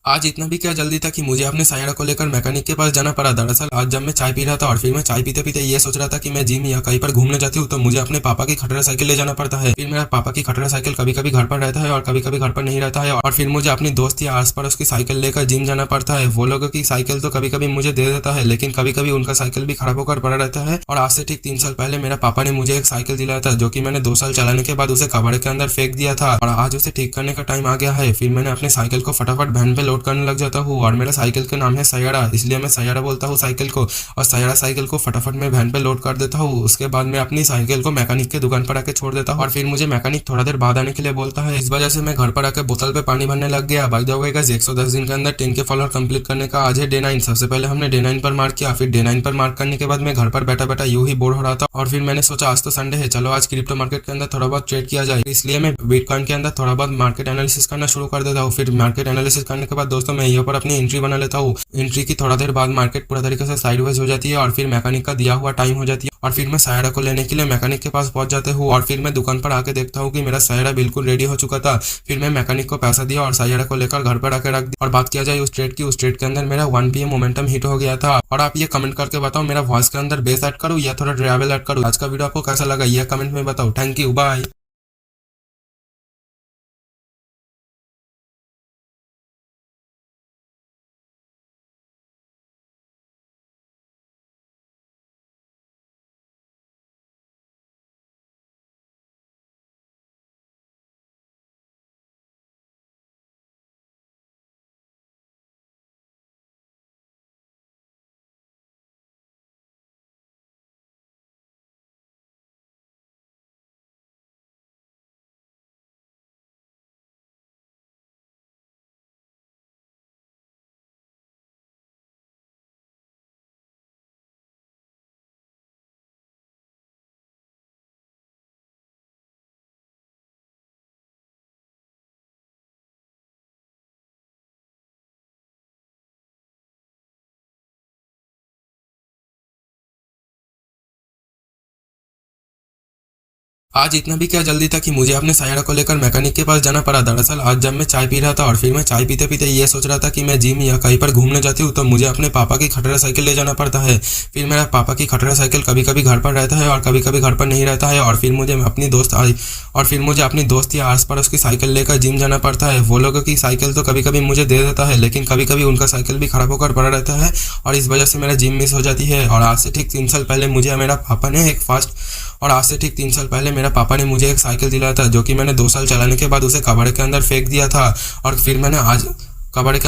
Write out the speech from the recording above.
आज इतना भी क्या जल्दी था कि मुझे अपने सायरा को लेकर मैकेनिक के पास जाना पड़ा। दरअसल आज जब मैं चाय पी रहा था और फिर मैं चाय पीते पीते ये सोच रहा था कि मैं जिम या कहीं पर घूमने जाती हूँ तो मुझे अपने पापा की खटरा साइकिल ले जाना पड़ता है। फिर मेरा पापा की खटरा साइकिल कभी कभी घर पर रहता है और कभी कभी घर पर नहीं रहता है, और फिर मुझे अपनी दोस्त या आस पड़ोस की साइकिल लेकर जिम जाना पड़ता है। वो लोगों की साइकिल तो कभी कभी मुझे दे देता है, लेकिन कभी कभी उनका साइकिल भी खराब होकर पड़ा रहता है। और आज से ठीक 3 साल पहले मेरा पापा ने मुझे एक साइकिल दिलाया था, जो कि मैंने 2 साल चलाने के बाद उसे कबाड़े के अंदर फेंक दिया था, और आज उसे ठीक करने का टाइम आ गया है। फिर मैंने अपनी साइकिल को फटाफट वैन पे लोड करने लग जाता हूँ, और मेरा साइकिल का नाम है सयारा, इसलिए मैं सयारा बोलता हूँ साइकिल को। और सयारा साइकिल को फटाफट मैं वैन पे लोड कर देता हूँ। उसके बाद मैं अपनी साइकिल को मैकेनिक के दुकान पर आके छोड़ देता हूँ, और फिर मुझे मैकेनिक थोड़ा देर बाद आने के लिए बोलता है। इस वजह से मैं घर पर आके बोतल पे पानी भरने लग गया। बाय द वे गाइस, 110 दिन के अंदर 10 के फॉलोअर कंप्लीट करने का आज है डे 9। सबसे पहले हमने डे 9 पर मार्क किया, फिर डे 9 पर मार्क करने के बाद मैं घर पर बैठा बैठा यूं ही बोर हो रहा था, और फिर मैंने सोचा आज तो संडे है, चलो आज क्रिप्टो मार्केट के अंदर थोड़ा बहुत ट्रेड किया जाए। इसलिए मैं बिटकॉइन के अंदर थोड़ा बहुत मार्केट एनालिसिस करना शुरू कर देता हूँ। फिर मार्केट एनालिसिस करने के बाद दोस्तों मैं यहाँ पर अपनी एंट्री बना लेता हूँ। एंट्री की थोड़ा देर बाद मार्केट पूरा तरीके से साइडवेज हो जाती है, और फिर मैकेनिक का दिया हुआ टाइम हो जाती है, और फिर मैं सयारा को लेने के लिए मैकेनिक के पास पहुंच जाते हूँ। और फिर मैं दुकान पर आके देखता हूँ कि मेरा सयारा बिल्कुल रेडी हो चुका था। फिर मैं मैकेनिक को पैसा दिया और सयारा को लेकर घर पर आके रख दिया। और बात किया जाए उस ट्रेड की, उस ट्रेड के अंदर मेरा 1 PM मोमेंटम हिट हो गया था। और आप ये कमेंट करके बताओ, मेरा वॉइस के अंदर बेस ऐड करूँ या थोड़ा ट्रैवल ऐड करूँ? आज का वीडियो आपको कैसा लगा ये कमेंट में बताओ। Thank you, bye. आज इतना भी क्या जल्दी था कि मुझे अपने सायरा को लेकर मैकेनिक के पास जाना पड़ा। दरअसल आज जब मैं चाय पी रहा था और फिर मैं चाय पीते पीते ये सोच रहा था कि मैं जिम या कहीं पर घूमने जाती हूँ तो मुझे अपने पापा की खटरा साइकिल ले जाना पड़ता है। फिर मेरा पापा की खटरा साइकिल कभी कभी घर पर रहता है और कभी कभी घर पर नहीं रहता है, और फिर मुझे अपनी दोस्त या आस पड़ोस की साइकिल लेकर जिम जाना पड़ता है। वो लोगों की साइकिल तो कभी कभी मुझे दे देता है, लेकिन कभी कभी उनका साइकिल भी खराब होकर पड़ा रहता है, और इस वजह से मेरा जिम मिस हो जाती है। और आज से ठीक 3 साल पहले मेरा पापा ने मुझे एक साइकिल दिलाया था, जो कि मैंने 2 साल चलाने के बाद उसे कबाड़े के अंदर फेंक दिया था। और फिर मैंने आज कबाड़े के